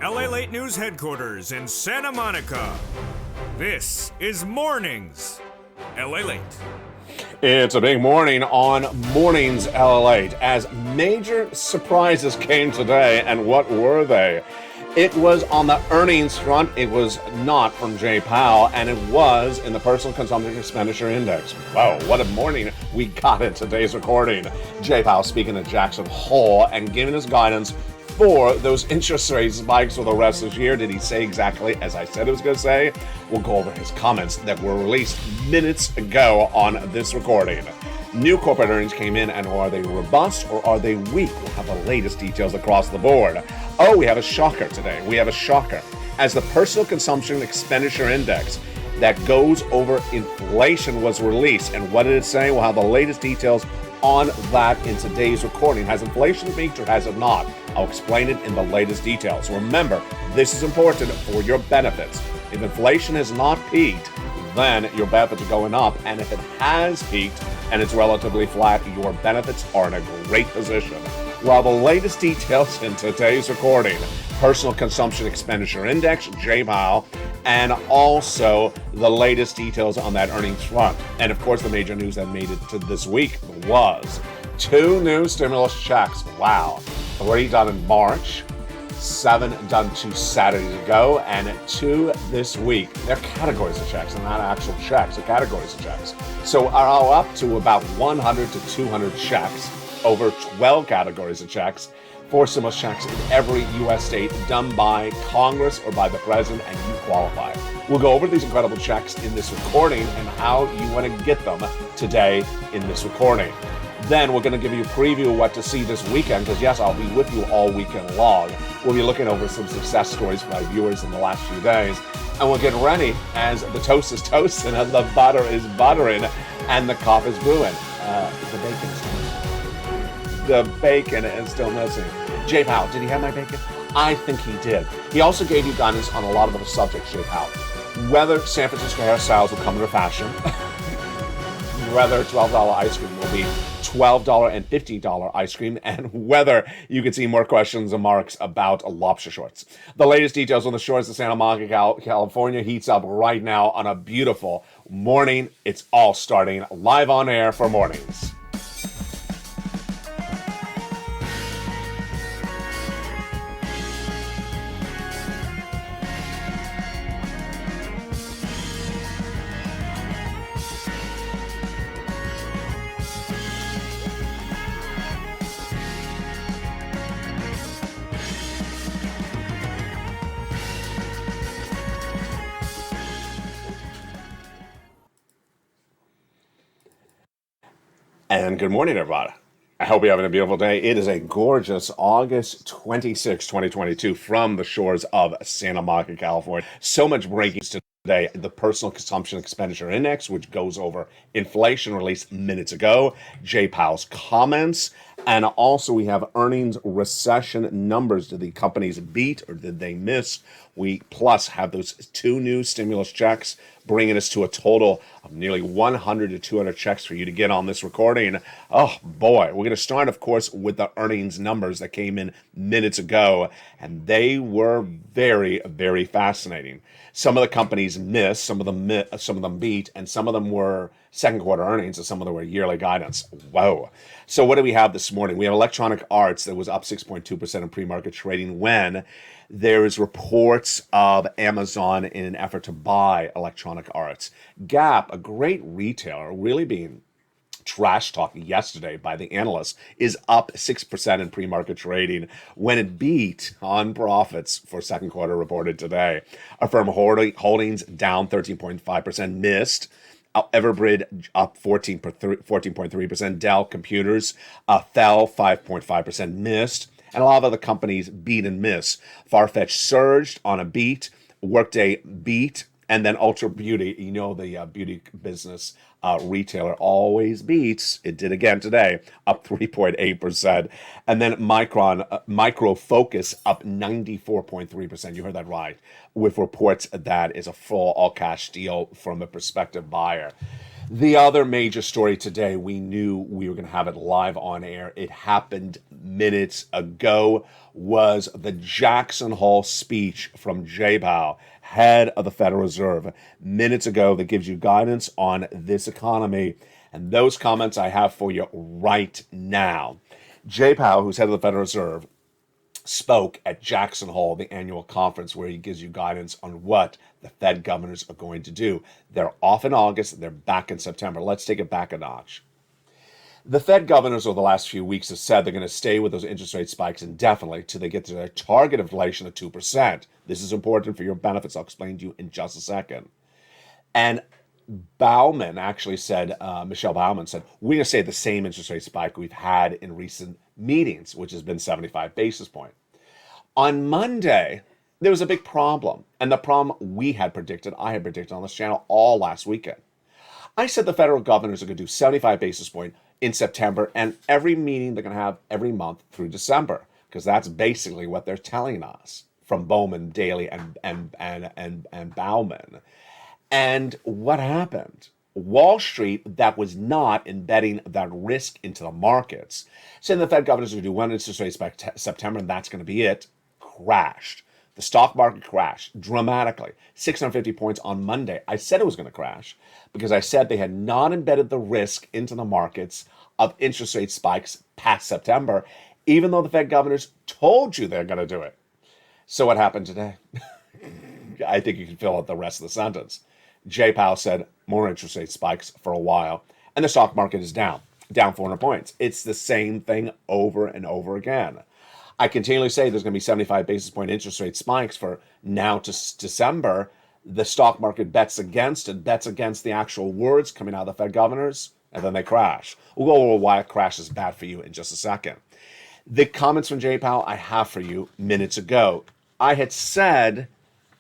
LALATE News Headquarters in Santa Monica. This is Mornings LALATE. It's a big morning on Mornings LALATE as major surprises came today, and what were they? It was on the earnings front. It was not from Jay Powell, and it was in the Personal Consumption Expenditure Index. Wow, what a morning we got in today's recording. Jay Powell speaking at Jackson Hole and giving us guidance for those interest rate spikes for the rest of this year. Did he say exactly as I said it was going to say? We'll go over his comments that were released minutes ago on this recording. New corporate earnings came in, and are they robust or are they weak? We'll have the latest details across the board. Oh, we have a shocker today. We have a shocker. As the Personal Consumption Expenditure Index that goes over inflation was released, and what did it say? We'll have the latest details on that in today's recording. Has inflation peaked or has it not? I'll explain it in the latest details. Remember, this is important for your benefits. If inflation has not peaked, then your benefits are going up, and if it has peaked and it's relatively flat, your benefits are in a great position. Well, the latest details in today's recording: Personal Consumption Expenditure Index, Jay Powell, and also the latest details on that earnings front. And of course, the major news that made it to this week was 2 new stimulus checks. Wow. 3 done in March, 7 done 2 Saturdays ago, and 2 this week. They're categories of checks, and not actual checks. They're categories of checks. So are up to about 100 to 200 checks, over 12 categories of checks, for stimulus checks in every U.S. state done by Congress or by the president, and you qualify. We'll go over these incredible checks in this recording and how you want to get them today in this recording. Then we're going to give you a preview of what to see this weekend, because yes, I'll be with you all weekend long. We'll be looking over some success stories for my viewers in the last few days, and we'll get ready as the toast is toasting and the butter is buttering and the coffee is brewing. The bacon is missing. The bacon is still missing. Jay Powell, did he have my bacon? I think he did. He also gave you guidance on a lot of other subjects, Jay Powell. Whether San Francisco hairstyles will come into fashion, whether $12 ice cream will be $12 and $15 ice cream, and whether you can see more questions and marks about lobster shorts. The latest details on the shores of Santa Monica, California heats up right now on a beautiful morning. It's all starting live on air for Mornings. And good morning, everybody. I hope you're having a beautiful day. It is a gorgeous August 26, 2022 from the shores of Santa Monica, California. So much breaking today. The Personal Consumption Expenditure Index, which goes over inflation, released minutes ago. Jay Powell's comments. And also we have earnings recession numbers. Did the companies beat or did they miss? We plus have those 2 new stimulus checks, bringing us to a total of nearly 100 to 200 checks for you to get on this recording. Oh boy, we're going to start, of course, with the earnings numbers that came in minutes ago, and they were very, very fascinating. Some of the companies missed, some of them beat, and some of them were second quarter earnings, and some of them were yearly guidance. Whoa. So what do we have this morning? We have Electronic Arts that was up 6.2% in pre-market trading when there is reports of Amazon in an effort to buy Electronic Arts. Gap, a great retailer, really being trash talk yesterday by the analysts, is up 6% in pre-market trading when it beat on profits for second quarter reported today. Affirm Holdings down 13.5%, missed. Everbridge up 14.3%. Dell Computers fell 5.5%, missed. And a lot of other companies beat and miss. Farfetch surged on a beat. Workday beat. And then Ultra Beauty, you know, the beauty business retailer always beats. It did again today, up 3.8%. And then Micro Focus up 94.3%. You heard that right. With reports that is a full all-cash deal from a prospective buyer. The other major story today, we knew we were going to have it live on air. It happened minutes ago was the Jackson Hole speech from Jay Powell, head of the Federal Reserve, minutes ago, that gives you guidance on this economy. And those comments I have for you right now. Jay Powell, who's head of the Federal Reserve, spoke at Jackson Hole, the annual conference, where he gives you guidance on what the Fed governors are going to do. They're off in August. They're back in September. Let's take it back a notch. The Fed governors over the last few weeks have said they're going to stay with those interest rate spikes indefinitely till they get to their target inflation of 2%. This is important for your benefits. I'll explain to you in just a second. And Bauman actually said, Michelle Bauman said, we're going to stay at the same interest rate spike we've had in recent meetings, which has been 75 basis points. On Monday, there was a big problem. And the problem I had predicted on this channel all last weekend. I said the federal governors are going to do 75 basis points in September and every meeting they're going to have every month through December, because that's basically what they're telling us from Bowman, Daly, and Bauman. And what happened? Wall Street, that was not embedding that risk into the markets, saying the Fed governors are going to do one interest rate by September and that's going to be it, crashed. The stock market crashed dramatically, 650 points on Monday. I said it was going to crash because I said they had not embedded the risk into the markets of interest rate spikes past September, even though the Fed governors told you they're going to do it. So what happened today? I think you can fill out the rest of the sentence. Jay Powell said more interest rate spikes for a while, and the stock market is down 400 points. It's the same thing over and over again. I continually say there's going to be 75 basis point interest rate spikes for now to December. The stock market bets against it, bets against the actual words coming out of the Fed governors, and then they crash. We'll go over why a crash is bad for you in just a second. The comments from Jay Powell I have for you minutes ago. I had said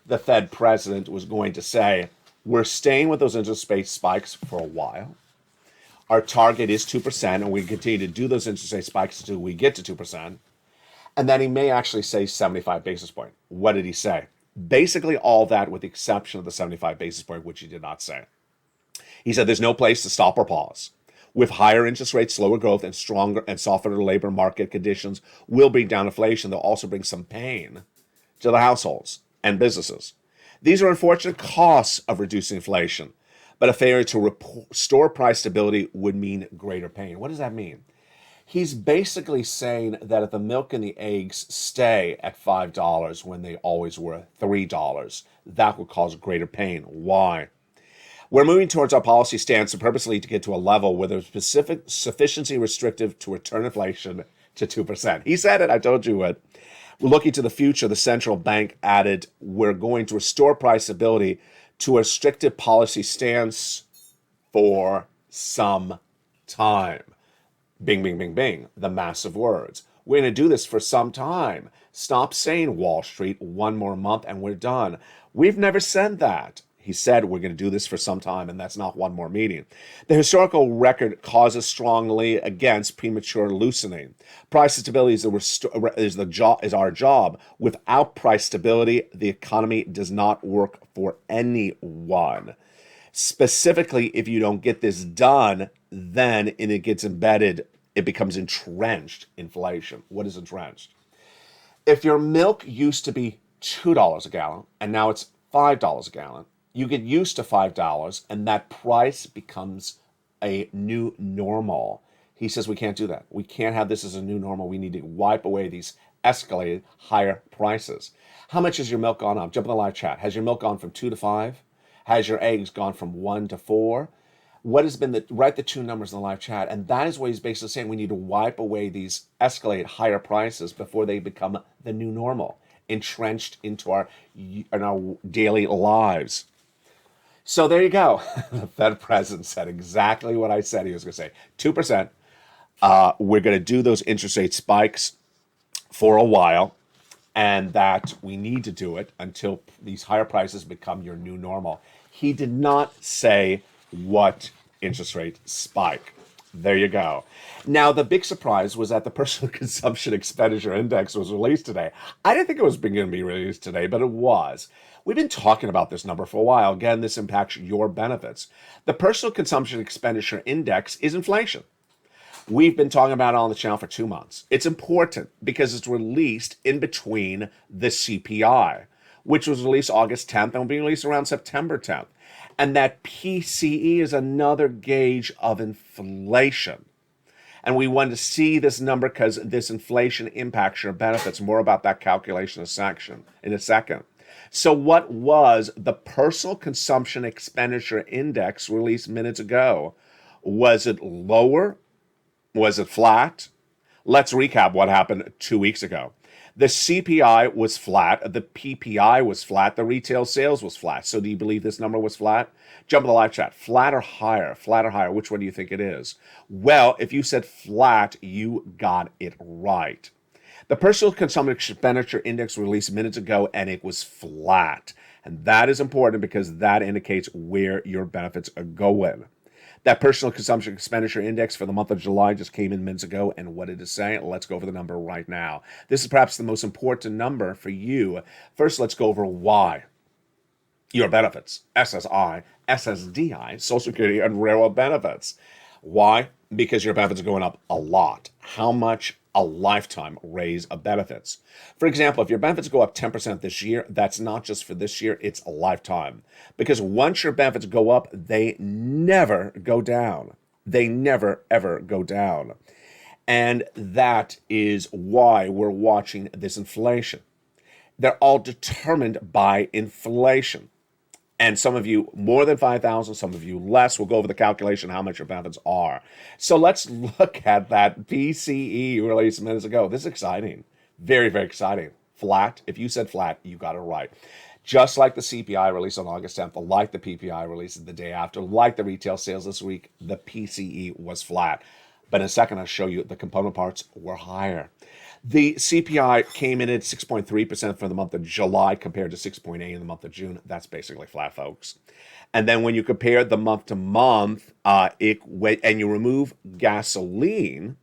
the Fed president was going to say, we're staying with those interest rate spikes for a while. Our target is 2%, and we continue to do those interest rate spikes until we get to 2%. And then he may actually say 75 basis point. What did he say? Basically all that with the exception of the 75 basis point, which he did not say. He said there's no place to stop or pause. With higher interest rates, slower growth, and stronger and softer labor market conditions will bring down inflation. They'll also bring some pain to the households and businesses. These are unfortunate costs of reducing inflation, but a failure to restore price stability would mean greater pain. What does that mean? He's basically saying that if the milk and the eggs stay at $5 when they always were $3, that will cause greater pain. Why? We're moving towards our policy stance purposely to get to a level where there's sufficiency restrictive to return inflation to 2%. He said it, I told you what. We're looking to the future. The central bank added, we're going to restore price stability to a restrictive policy stance for some time. Bing, bing, bing, bing, the massive words. We're going to do this for some time. Stop saying Wall Street, one more month and we're done. We've never said that. He said we're going to do this for some time, and that's not one more meeting. The historical record causes strongly against premature loosening. Price stability is our job. Without price stability, the economy does not work for anyone. Specifically, if you don't get this done, then it gets embedded, it becomes entrenched inflation. What is entrenched? If your milk used to be $2 a gallon and now it's $5 a gallon, you get used to $5 and that price becomes a new normal. He says we can't do that. We can't have this as a new normal. We need to wipe away these escalated higher prices. How much has your milk gone up? Jump in the live chat. Has your milk gone from 2 to 5? Has your eggs gone from 1 to 4? What has been write the two numbers in the live chat. And that is what he's basically saying. We need to wipe away these escalated higher prices before they become the new normal, entrenched into our daily lives. So there you go. The Fed president said exactly what I said he was going to say. 2%. We're going to do those interest rate spikes for a while, and that we need to do it until these higher prices become your new normal. He did not say what interest rate spike. There you go. Now, the big surprise was that the Personal Consumption Expenditure Index was released today. I didn't think it was going to be released today, but it was. We've been talking about this number for a while. Again, this impacts your benefits. The Personal Consumption Expenditure Index is inflation. We've been talking about it on the channel for 2 months. It's important because it's released in between the CPI, which was released August 10th and will be released around September 10th. And that PCE is another gauge of inflation. And we wanted to see this number because this inflation impacts your benefits. More about that calculation in a second. So what was the personal consumption expenditure index released minutes ago? Was it lower? Was it flat? Let's recap what happened 2 weeks ago. The CPI was flat, the PPI was flat, the retail sales was flat. So do you believe this number was flat? Jump in the live chat. Flat or higher? Flat or higher? Which one do you think it is? Well, if you said flat, you got it right. The personal consumption expenditure index released minutes ago, and it was flat. And that is important because that indicates where your benefits are going. That personal consumption expenditure index for the month of July just came in minutes ago, and what did it say? Let's go over the number right now. This is perhaps the most important number for you. First, let's go over why. Your benefits, SSI, SSDI, Social Security, and Railroad benefits. Why? Because your benefits are going up a lot. How much? A lifetime raise of benefits. For example, if your benefits go up 10% this year, that's not just for this year, it's a lifetime. Because once your benefits go up, they never go down. They never, ever go down. And that is why we're watching this inflation. They're all determined by inflation. And some of you more than 5,000, some of you less. We'll go over the calculation how much your benefits are. So let's look at that PCE released minutes ago. This is exciting. Very, very exciting. Flat. If you said flat, you got it right. Just like the CPI released on August 10th, like the PPI released the day after, like the retail sales this week, the PCE was flat. But in a second, I'll show you the component parts were higher. The CPI came in at 6.3% for the month of July compared to 6.8% in the month of June. That's basically flat, folks. And then when you compare the month to month, and you remove gasoline,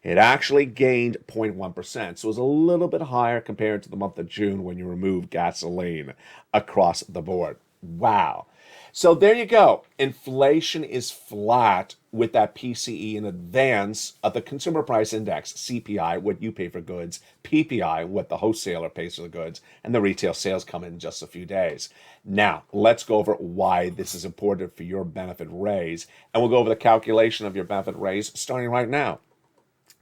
it actually gained 0.1%. So it was a little bit higher compared to the month of June when you remove gasoline across the board. Wow. So there you go. Inflation is flat with that PCE in advance of the Consumer Price Index, CPI, what you pay for goods, PPI, what the wholesaler pays for the goods, and the retail sales come in just a few days. Now, let's go over why this is important for your benefit raise, and we'll go over the calculation of your benefit raise starting right now.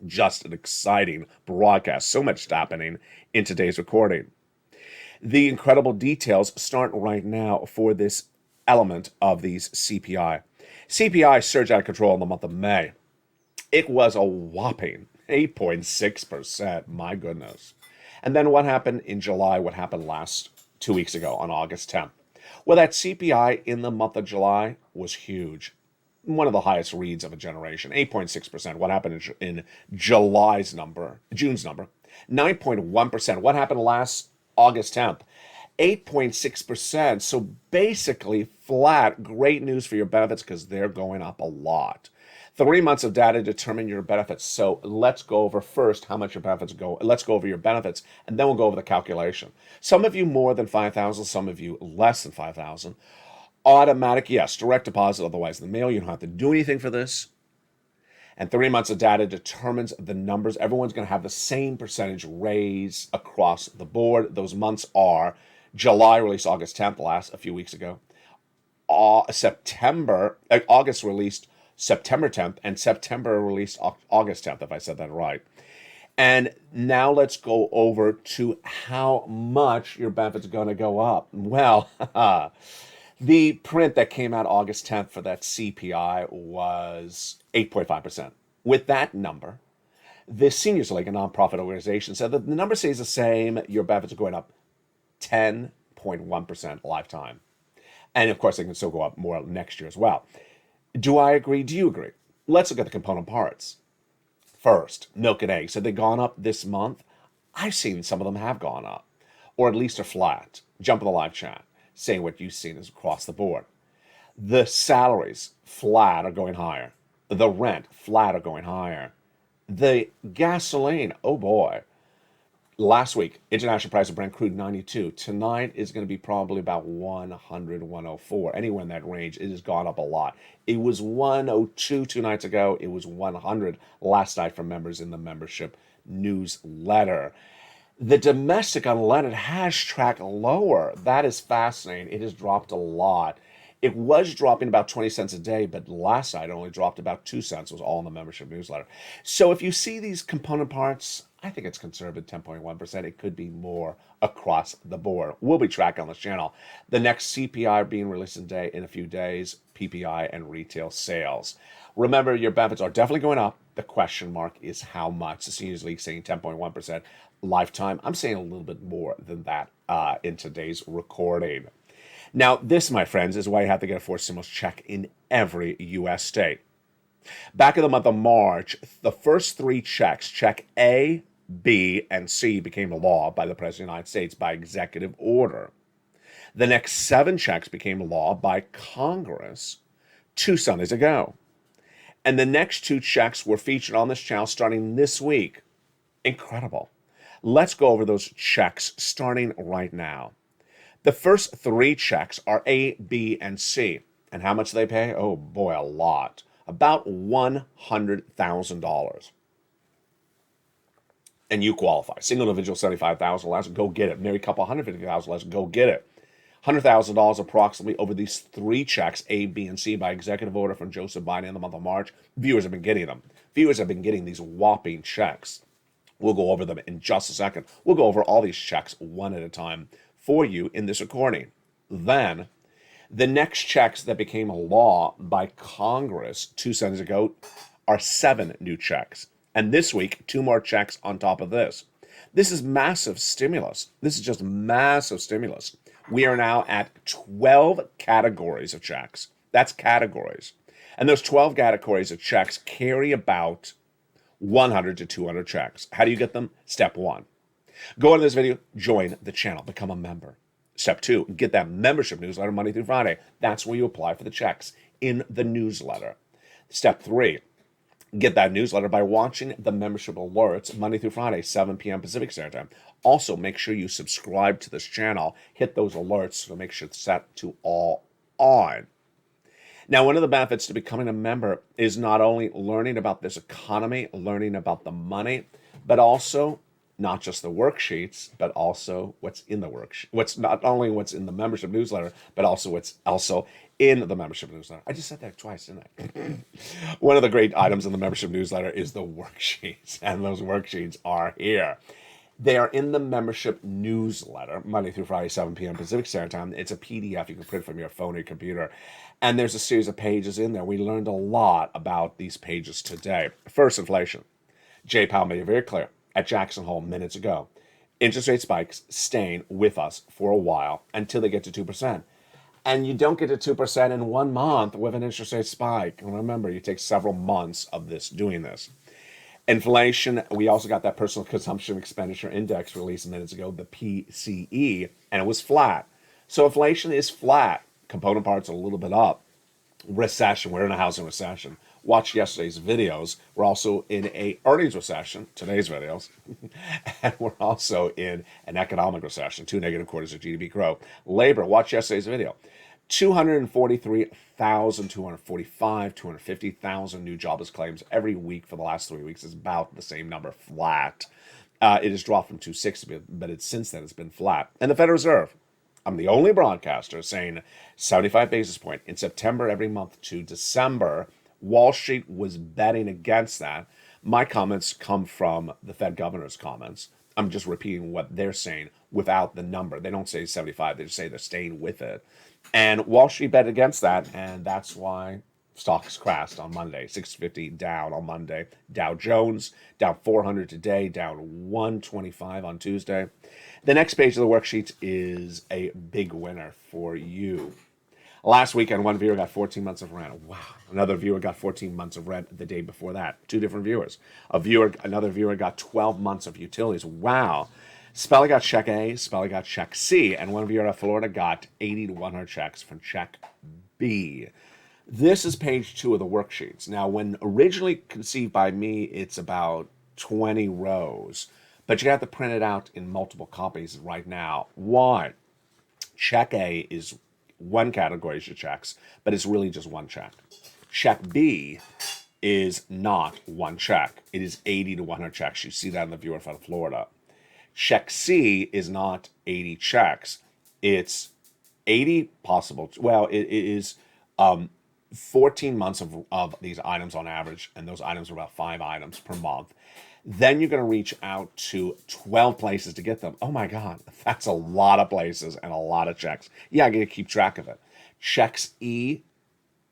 Just an exciting broadcast. So much happening in today's recording. The incredible details start right now for this element of these CPI. CPI surged out of control in the month of May. It was a whopping 8.6%. My goodness. And then what happened in July? What happened 2 weeks ago on August 10th? Well, that CPI in the month of July was huge. One of the highest reads of a generation, 8.6%. What happened in June's number? 9.1%. What happened last August 10th? 8.6%. So basically flat. Great news for your benefits because they're going up a lot. 3 months of data determine your benefits. So let's go over first how much your benefits go. Let's go over your benefits, and then we'll go over the calculation. Some of you more than 5,000, some of you less than 5,000. Automatic, yes, direct deposit, otherwise in the mail. You don't have to do anything for this. And 3 months of data determines the numbers. Everyone's going to have the same percentage raise across the board. Those months are July released August 10th, a few weeks ago. August released September 10th, and September released August 10th, if I said that right. And now let's go over to how much your benefits are going to go up. Well, the print that came out August 10th for that CPI was 8.5%. With that number, the Seniors League, a nonprofit organization, said that the number stays the same. Your benefits are going up 10.1% lifetime. And of course, they can still go up more next year as well. Do I agree? Do you agree? Let's look at the component parts. First, milk and eggs. Have they gone up this month? I've seen some of them have gone up, or at least are flat. Jump in the live chat, saying what you've seen is across the board. The salaries, flat, are going higher. The rent, flat, are going higher. The gasoline, oh boy. Last week, international price of Brent crude 92. Tonight is going to be probably about 100, 104, anywhere in that range. It has gone up a lot. It was 102 2 nights ago. It was 100 last night for members in the membership newsletter. The domestic unleaded has tracked lower. That is fascinating. It has dropped a lot. It was dropping about 20 cents a day, but last night it only dropped about 2 cents. It was all in the membership newsletter. So if you see these component parts, I think it's conservative 10.1%. It could be more across the board. We'll be tracking on this channel. The next CPI being released in a few days, PPI and retail sales. Remember, your benefits are definitely going up. The question mark is how much. The Seniors League saying 10.1% lifetime. I'm saying a little bit more than that in today's recording. Now, this, my friends, is why you have to get a forced stimulus check in every U.S. state. Back in the month of March, the first 3 checks, check A, B, and C, became a law by the President of the United States by executive order. The next 7 checks became a law by Congress 2 Sundays ago. And the next 2 checks were featured on this channel starting this week. Incredible. Let's go over those checks starting right now. The first 3 checks are A, B, and C. And how much do they pay? Oh boy, a lot. About $100,000. And you qualify. Single individual, $75,000 less, go get it. Married couple, $150,000 less, go get it. $100,000 approximately over these 3 checks, A, B, and C, by executive order from Joseph Biden in the month of March. Viewers have been getting them. Viewers have been getting these whopping checks. We'll go over them in just a second. We'll go over all these checks one at a time for you in this recording. Then, the next checks that became a law by Congress 2 Sundays ago are 7 new checks. And this week, 2 more checks on top of this. This is massive stimulus. This is just massive stimulus. We are now at 12 categories of checks. That's categories. And those 12 categories of checks carry about 100 to 200 checks. How do you get them? Step 1. Go into this video, join the channel, become a member. Step 2, get that membership newsletter Monday through Friday. That's where you apply for the checks in the newsletter. Step 3, get that newsletter by watching the membership alerts Monday through Friday, 7 p.m. Pacific Standard Time. Also, make sure you subscribe to this channel. Hit those alerts so make sure it's set to all on. Now, one of the benefits to becoming a member is not only learning about this economy, learning about the money, but also not just the worksheets, but also what's in the worksheet. What's not only what's in the membership newsletter, but also what's also in the membership newsletter. I just said that twice, didn't I? One of the great items in the membership newsletter is the worksheets, and those worksheets are here. They are in the membership newsletter, Monday through Friday, 7 p.m. Pacific Standard Time. It's a PDF you can print from your phone or your computer. And there's a series of pages in there. We learned a lot about these pages today. First, inflation. Jay Powell made it very clear at Jackson Hole minutes ago. Interest rate spikes staying with us for a while until they get to 2%. And you don't get to 2% in 1 month with an interest rate spike. And remember, you take several months of doing this. Inflation, we also got that personal consumption expenditure index released minutes ago, the PCE, and it was flat. So inflation is flat. Component parts are a little bit up. Recession, we're in a housing recession. Watch yesterday's videos. We're also in a earnings recession, today's videos, and we're also in an economic recession, 2 negative quarters of GDP growth. Labor, watch yesterday's video. 243,000, 245, 250,000 new jobless claims every week for the last 3 weeks is about the same number, flat. It has dropped from 260, but since then it's been flat. And the Federal Reserve, I'm the only broadcaster saying 75 basis point in September every month to December. Wall Street was betting against that. My comments come from the Fed governor's comments. I'm just repeating what they're saying without the number. They don't say 75. They just say they're staying with it. And Wall Street bet against that, and that's why stocks crashed on Monday. 650 down on Monday. Dow Jones down 400 today, down 125 on Tuesday. The next page of the worksheets is a big winner for you. Last weekend, one viewer got 14 months of rent. Wow. Another viewer got 14 months of rent the day before that. 2 different viewers. Another viewer got 12 months of utilities. Wow. Spelly got check A, Spelly got check C, and one viewer out of Florida got 80 to 100 checks from check B. This is page 2 of the worksheets. Now, when originally conceived by me, it's about 20 rows. but you have to print it out in multiple copies right now. Why? Check A is one category of checks, but it's really just one check. Check B is not one check. It is 80 to 100 checks. You see that in the viewer from Florida. Check C is not 80 checks. It's 80 possible. Well, it is 14 months of these items on average, and those items are about 5 items per month. Then you're going to reach out to 12 places to get them. Oh my God, that's a lot of places and a lot of checks. Yeah, I got to keep track of it. Checks E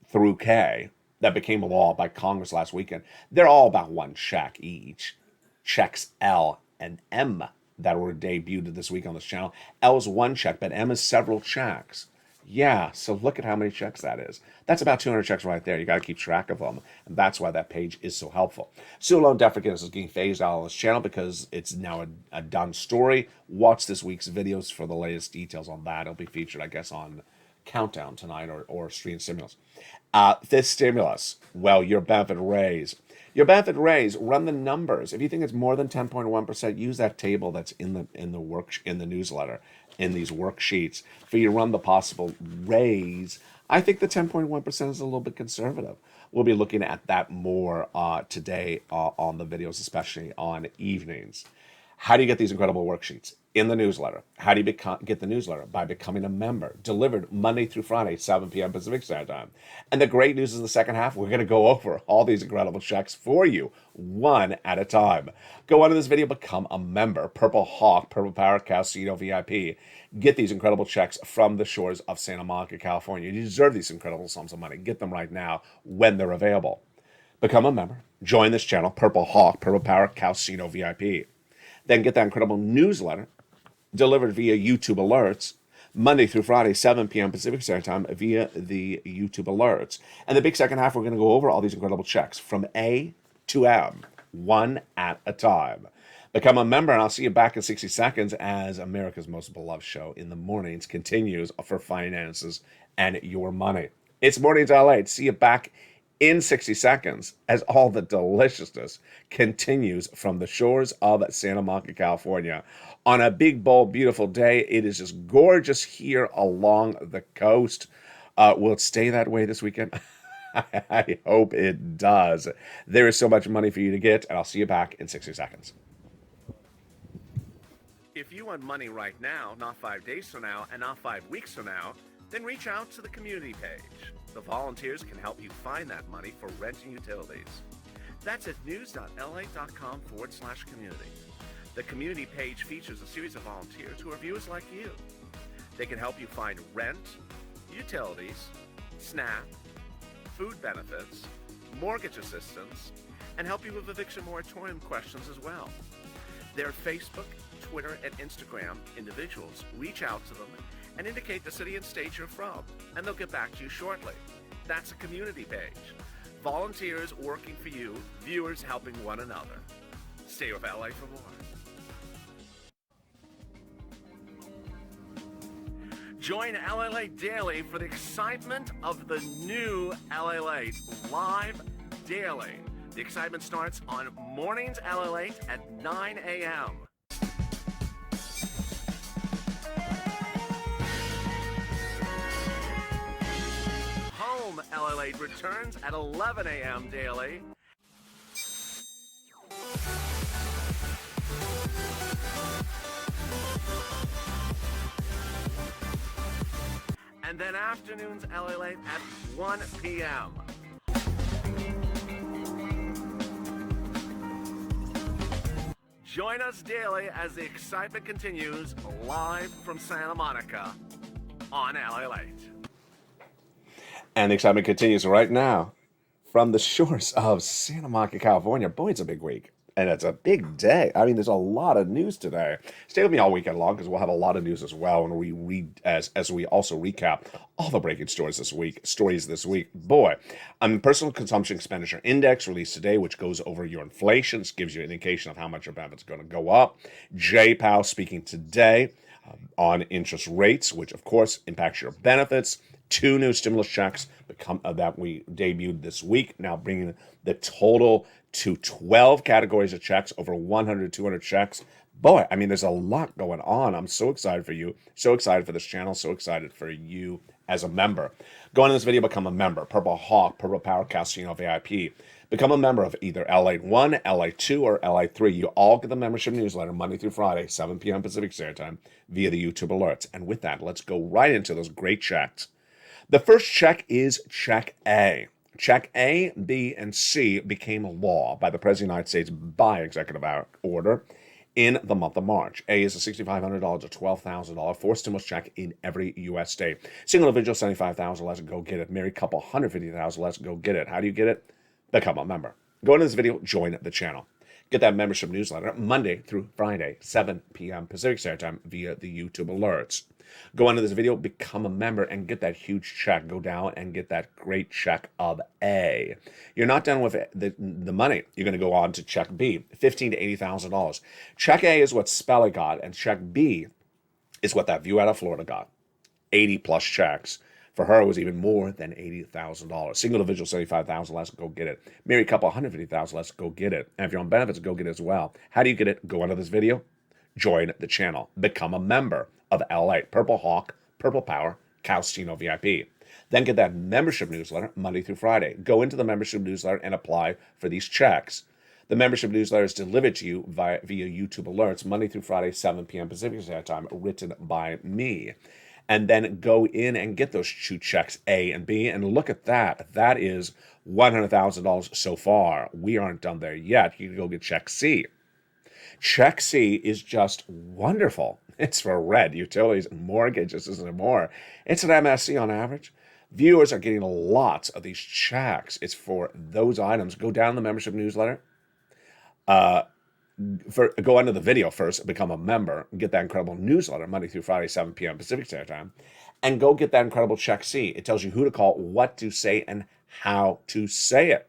through K that became a law by Congress last weekend, they're all about one check each. Checks L and M that were debuted this week on this channel. L is one check, but M is several checks. Yeah, so look at how many checks that is. That's about 200 checks right there. You got to keep track of them, and that's why that page is so helpful. Student loan debt forgiveness is getting phased out on this channel because it's now a done story. Watch this week's videos for the latest details on that. It'll be featured, I guess, on Countdown tonight or Stream Stimulus. Fifth stimulus, well, your benefit raise. Your benefit raise, run the numbers. If you think it's more than 10.1%, use that table that's in the newsletter, in these worksheets, for you to run the possible raise. I think the 10.1% is a little bit conservative. We'll be looking at that more today on the videos, especially on evenings. How do you get these incredible worksheets? In the newsletter. How do you get the newsletter? By becoming a member. Delivered Monday through Friday, 7 p.m. Pacific Standard Time. And the great news is in the second half, we're going to go over all these incredible checks for you, one at a time. Go on to this video, become a member. Purple Hawk, Purple Power, Casino VIP. Get these incredible checks from the shores of Santa Monica, California. You deserve these incredible sums of money. Get them right now when they're available. Become a member. Join this channel, Purple Hawk, Purple Power, Casino VIP. Then get that incredible newsletter delivered via YouTube alerts Monday through Friday, 7 p.m. Pacific Standard Time via the YouTube alerts. And the big second half, we're going to go over all these incredible checks from A to M, one at a time. Become a member, and I'll see you back in 60 seconds as America's most beloved show in the mornings continues for finances and your money. It's Mornings LA. See you back in 60 seconds as all the deliciousness continues from the shores of Santa Monica, California. On a big, bold, beautiful day, it is just gorgeous here along the coast. Will it stay that way this weekend? I hope it does. There is so much money for you to get, and I'll see you back in 60 seconds. If you want money right now, not 5 days from now, and not 5 weeks from now, then reach out to the community page. The volunteers can help you find that money for rent and utilities. That's at news.la.com/community. The community page features a series of volunteers who are viewers like you. They can help you find rent, utilities, SNAP, food benefits, mortgage assistance, and help you with eviction moratorium questions as well. Their Facebook, Twitter, and Instagram individuals reach out to them and indicate the city and state you're from, and they'll get back to you shortly. That's a community page. Volunteers working for you, viewers helping one another. Stay with LA for more. Join LALATE Daily for the excitement of the new LALATE live daily. The excitement starts on Mornings LALATE at 9 a.m. Home LALATE returns at 11 a.m. daily. And then afternoons LALATE at 1 p.m. Join us daily as the excitement continues live from Santa Monica on LALATE. And the excitement continues right now from the shores of Santa Monica, California. Boy, it's a big week. And it's a big day. I mean, there's a lot of news today. Stay with me all weekend long because we'll have a lot of news as well. And we read as we also recap all the breaking stories this week. Boy, personal consumption expenditure index released today, which goes over your inflation, gives you an indication of how much your benefit's going to go up. Jay Powell speaking today on interest rates, which of course impacts your benefits. 2 new stimulus checks that we debuted this week, now bringing the total to 12 categories of checks, over 100, 200 checks boy, I mean, there's a lot going on. I'm so excited for you, so excited for this channel, so excited for you as a member. Go into this video, become a member. Purple Hawk, Purple Power Casino VIP. Become a member of either LA1, LA2, or LA3. You all get the membership newsletter Monday through Friday, 7 p.m. Pacific Standard Time via the YouTube alerts. And with that, let's go right into those great checks. The first check is Check A. Check A, B, and C became law by the President of the United States by executive order in the month of March. A is a $6,500 to $12,000 forced stimulus check in every U.S. state. Single individual, $75,000, let's go get it. Married couple, $150,000, let's go get it. How do you get it? Become a member. Go into this video, join the channel. Get that membership newsletter Monday through Friday, 7 p.m. Pacific Standard Time via the YouTube alerts. Go into this video, become a member, and get that huge check. Go down and get that great check of A. You're not done with the money. You're going to go on to check B, $15,000 to $80,000. Check A is what Spelly got, and check B is what that view out of Florida got. 80 plus checks. For her, it was even more than $80,000. Single individual, $75,000, let's go get it. Married couple, $150,000, let's go get it. And if you're on benefits, go get it as well. How do you get it? Go under this video, join the channel, become a member of LALATE, Purple Hawk, Purple Power, Casino VIP. Then get that membership newsletter Monday through Friday. Go into the membership newsletter and apply for these checks. The membership newsletter is delivered to you via YouTube alerts Monday through Friday, 7 p.m. Pacific Standard Time, written by me. And then go in and get those two checks, A and B, and look at that. That is $100,000 so far. We aren't done there yet. You can go get check C. Check C is just wonderful. It's for rent, utilities, mortgages, and more. It's an MSC on average. Viewers are getting lots of these checks. It's for those items. Go down the membership newsletter. Go under the video first, become a member, get that incredible newsletter Monday through Friday, 7 p.m. Pacific Standard Time, and go get that incredible check C. It tells you who to call, what to say, and how to say it.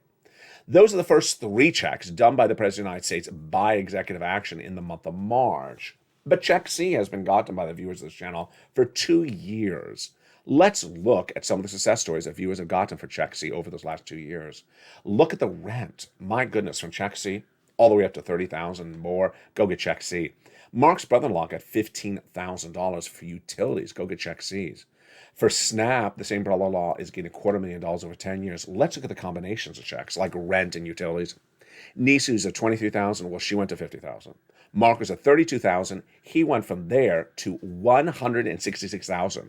Those are the first three checks done by the President of the United States by executive action in the month of March. But check C has been gotten by the viewers of this channel for 2 years. Let's look at some of the success stories that viewers have gotten for check C over those last 2 years. Look at the rent. My goodness, from check C all the way up to $30,000 and more. Go get check C. Mark's brother-in-law got $15,000 for utilities. Go get check C's. For SNAP, the same brother-in-law is getting $250,000 over 10 years. Let's look at the combinations of checks, like rent and utilities. Niece, who's at $23,000, well, she went to $50,000. Mark was at $32,000. He went from there to $166,000.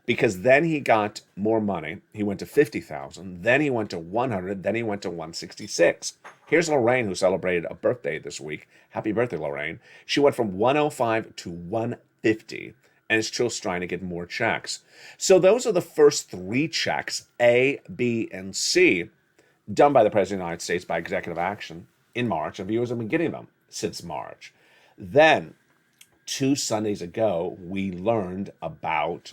Because then he got more money. He went to $50,000. Then he went to $100,000. Then he went to $166,000. Here's Lorraine, who celebrated a birthday this week. Happy birthday, Lorraine. She went from $105,000 to $150,000, and is still trying to get more checks. So those are the first three checks, A, B, and C, done by the President of the United States by executive action in March, and viewers have been getting them since March. Then, 2 Sundays ago, we learned about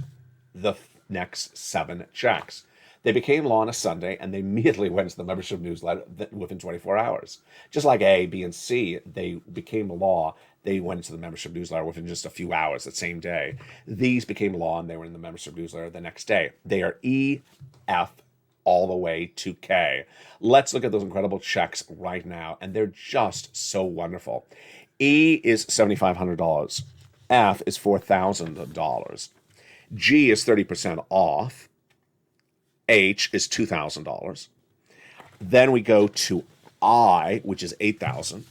the next 7 checks. They became law on a Sunday, and they immediately went to the membership newsletter within 24 hours. Just like A, B, and C, they became law. They went into the membership newsletter within just a few hours that same day. These became law, and they were in the membership newsletter the next day. They are E, F, all the way to K. Let's look at those incredible checks right now, and they're just so wonderful. E is $7,500. F is $4,000. G is 30% off. H is $2,000. Then we go to I, which is $8,000.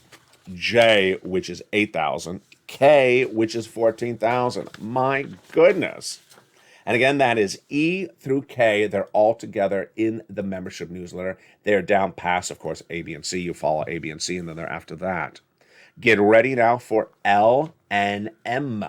J, which is $8,000. K, which is $14,000. My goodness. And again, that is E through K. They're all together in the membership newsletter. They're down past, of course, A, B, and C. You follow A, B, and C, and then they're after that. Get ready now for L and M.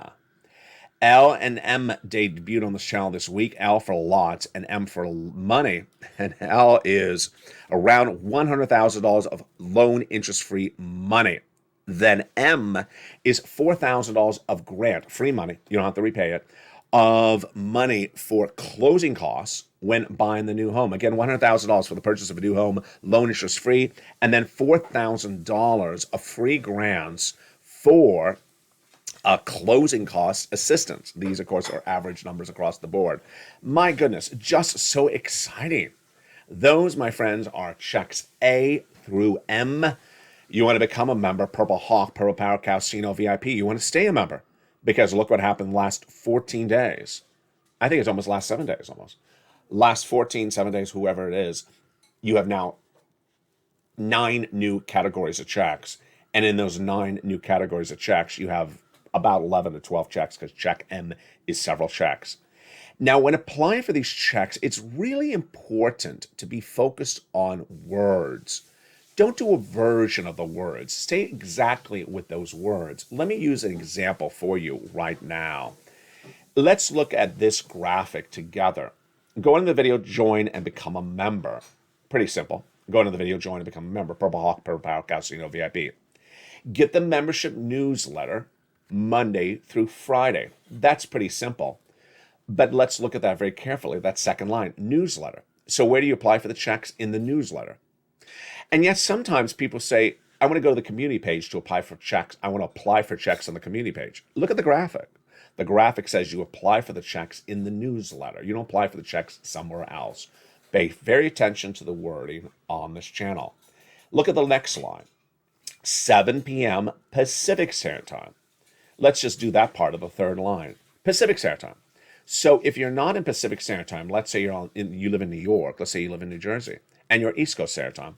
L and M debuted on this channel this week. L for lots and M for money. And L is around $100,000 of loan interest-free money. Then M is $4,000 of grant, free money, you don't have to repay it, of money for closing costs when buying the new home. Again, $100,000 for the purchase of a new home, loan interest-free, and then $4,000 of free grants for closing cost assistance. These, of course, are average numbers across the board. My goodness, just so exciting. Those, my friends, are checks A through M. You want to become a member, Purple Hawk, Purple Power Casino VIP. You want to stay a member because look what happened the last 14 days. I think it's almost last 7 days almost. Last 14, 7 days, whoever it is, you have now 9 new categories of checks. And in those 9 new categories of checks, you have about 11 to 12 checks because check M is several checks. Now, when applying for these checks, it's really important to be focused on words. Don't do a version of the words. Stay exactly with those words. Let me use an example for you right now. Let's look at this graphic together. Go into the video, join, and become a member. Pretty simple. Go into the video, join, and become a member. Purple Hawk, Purple Power Casino VIP. Get the membership newsletter Monday through Friday. That's pretty simple. But let's look at that very carefully. That second line, newsletter. So where do you apply for the checks? In the newsletter. And yet sometimes people say, I want to go to the community page to apply for checks. I want to apply for checks on the community page. Look at the graphic. The graphic says you apply for the checks in the newsletter. You don't apply for the checks somewhere else. Pay very attention to the wording on this channel. Look at the next line. 7 p.m. Pacific Standard Time. Let's just do that part of the third line. Pacific Standard Time. So if you're not in Pacific Standard Time, let's say you live in New York, let's say you live in New Jersey, and you're East Coast Standard Time.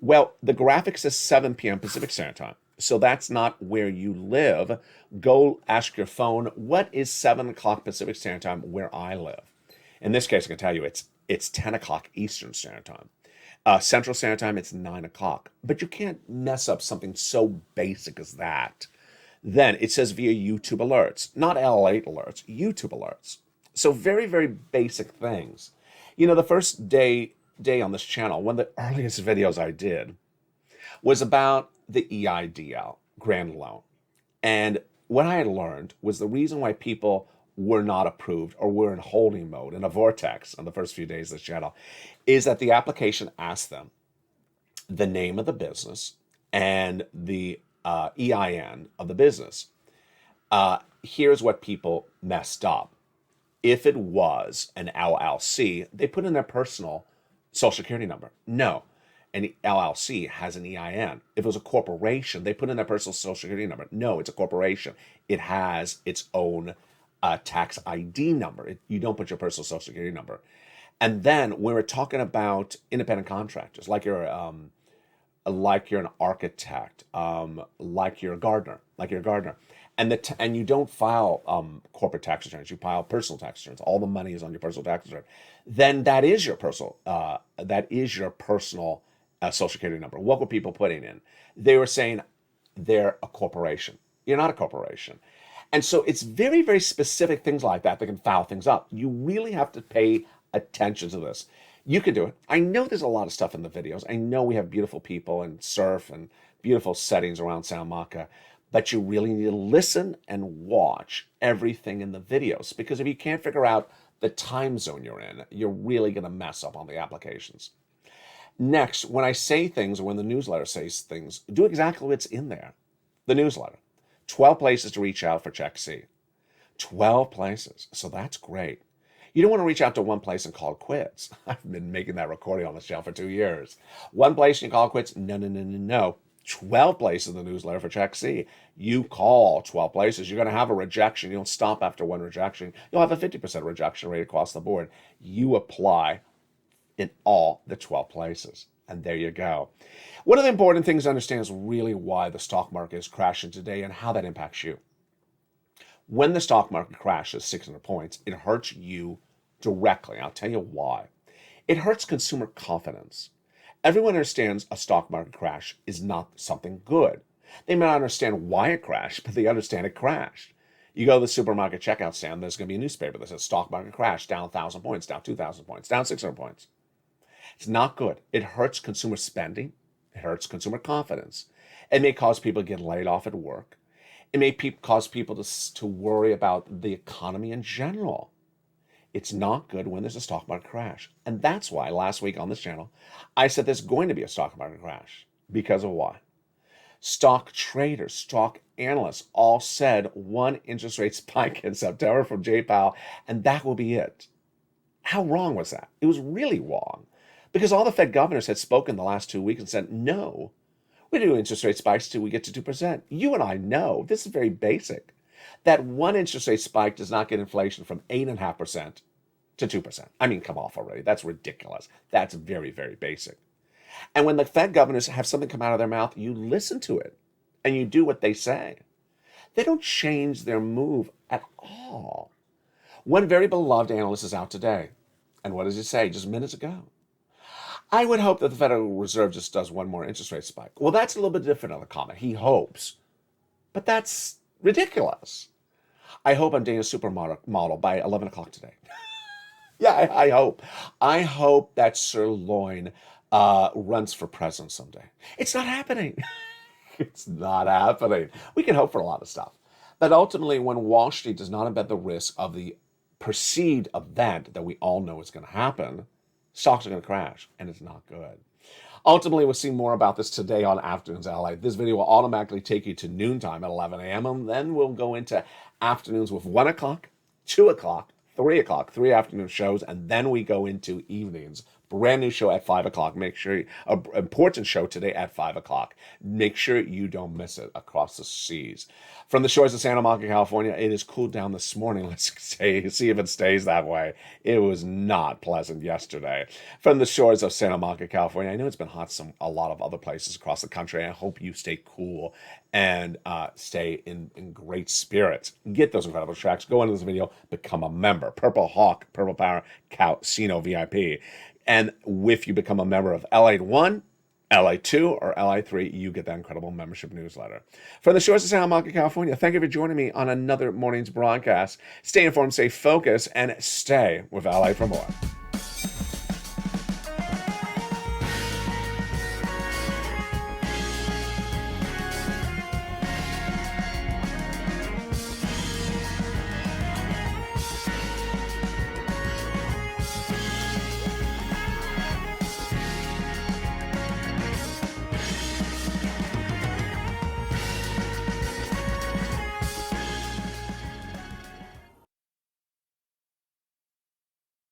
Well, the graphic says 7 p.m. Pacific Standard Time. So that's not where you live. Go ask your phone, what is 7 o'clock Pacific Standard Time where I live? In this case, I can tell you it's 10 o'clock Eastern Standard Time. Central Standard Time, it's 9 o'clock. But you can't mess up something so basic as that. Then it says via YouTube alerts, not LALATE alerts, YouTube alerts. So very, very basic things. You know, the first day on this channel, one of the earliest videos I did was about the EIDL, Grand Loan. And what I had learned was the reason why people were not approved or were in holding mode, in a vortex on the first few days of this channel, is that the application asked them the name of the business and the EIN of the business. Here's what people messed up. If it was an LLC, they put in their personal social security number. No, an LLC has an EIN. If it was a corporation, they put in their personal social security number. No, it's a corporation. It has its own tax ID number. You don't put your personal social security number. And then when we're talking about independent contractors, like you're an architect, like you're a gardener, and you don't file corporate tax returns, you file personal tax returns. All the money is on your personal tax return. Then that is your personal social security number. What were people putting in? They were saying they're a corporation. You're not a corporation. And so it's very, very specific things like that can foul things up. You really have to pay attention to this. You can do it. I know there's a lot of stuff in the videos. I know we have beautiful people and surf and beautiful settings around Santa Monica, but you really need to listen and watch everything in the videos, because if you can't figure out the time zone you're in, you're really going to mess up on the applications. Next, when I say things or when the newsletter says things, do exactly what's in there. The newsletter. 12 places to reach out for Check C. 12 places. So that's great. You don't want to reach out to one place and call it quits. I've been making that recording on this channel for 2 years. One place and you call it quits. No. 12 places in the newsletter for Check C. You call 12 places. You're going to have a rejection. You don't stop after one rejection. You'll have a 50% rejection rate across the board. You apply in all the 12 places. And there you go. One of the important things to understand is really why the stock market is crashing today and how that impacts you. When the stock market crashes 600 points, it hurts you directly. I'll tell you why. It hurts consumer confidence. Everyone understands a stock market crash is not something good. They may not understand why it crashed, but they understand it crashed. You go to the supermarket checkout stand, there's going to be a newspaper that says stock market crash, down 1,000 points, down 2,000 points, down 600 points. It's not good. It hurts consumer spending. It hurts consumer confidence. It may cause people to get laid off at work. It may cause people to worry about the economy in general. It's not good when there's a stock market crash. And that's why last week on this channel, I said there's going to be a stock market crash. Because of why? Stock traders, stock analysts all said one interest rate spike in September from Jay Powell, and that will be it. How wrong was that? It was really wrong. Because all the Fed governors had spoken the last 2 weeks and said, no, We do interest rate spikes till we get to 2%. You and I know, this is very basic, that one interest rate spike does not get inflation from 8.5% to 2%. I mean, come off already. That's ridiculous. That's very, very basic. And when the Fed governors have something come out of their mouth, you listen to it and you do what they say. They don't change their move at all. One very beloved analyst is out today. And what does he say just minutes ago? I would hope that the Federal Reserve just does one more interest rate spike. Well, that's a little bit different of a comment. He hopes. But that's ridiculous. I hope I'm doing a supermodel by 11 o'clock today. Yeah, I hope. I hope that Sirloin runs for president someday. It's not happening. It's not happening. We can hope for a lot of stuff. But ultimately, when Wall Street does not embed the risk of the perceived event that we all know is going to happen, stocks are going to crash, and it's not good. Ultimately, we'll see more about this today on Afternoons LA. This video will automatically take you to noontime at 11 a.m. And then we'll go into afternoons with 1 o'clock, 2 o'clock, 3 o'clock, 3 afternoon shows, and then we go into evenings. Brand new show at 5 o'clock. Make sure, an important show today at 5 o'clock. Make sure you don't miss it across the seas. From the shores of Santa Monica, California, it has cooled down this morning. Let's see if it stays that way. It was not pleasant yesterday. From the shores of Santa Monica, California, I know it's been hot a lot of other places across the country. I hope you stay cool and stay in great spirits. Get those incredible tracks. Go into this video, become a member. Purple Hawk, Purple Power, Casino VIP. And if you become a member of LATE 1, LATE 2, or LATE 3, you get that incredible membership newsletter. From the shores of Santa Monica, California, thank you for joining me on another morning's broadcast. Stay informed, stay focused, and stay with LA for more.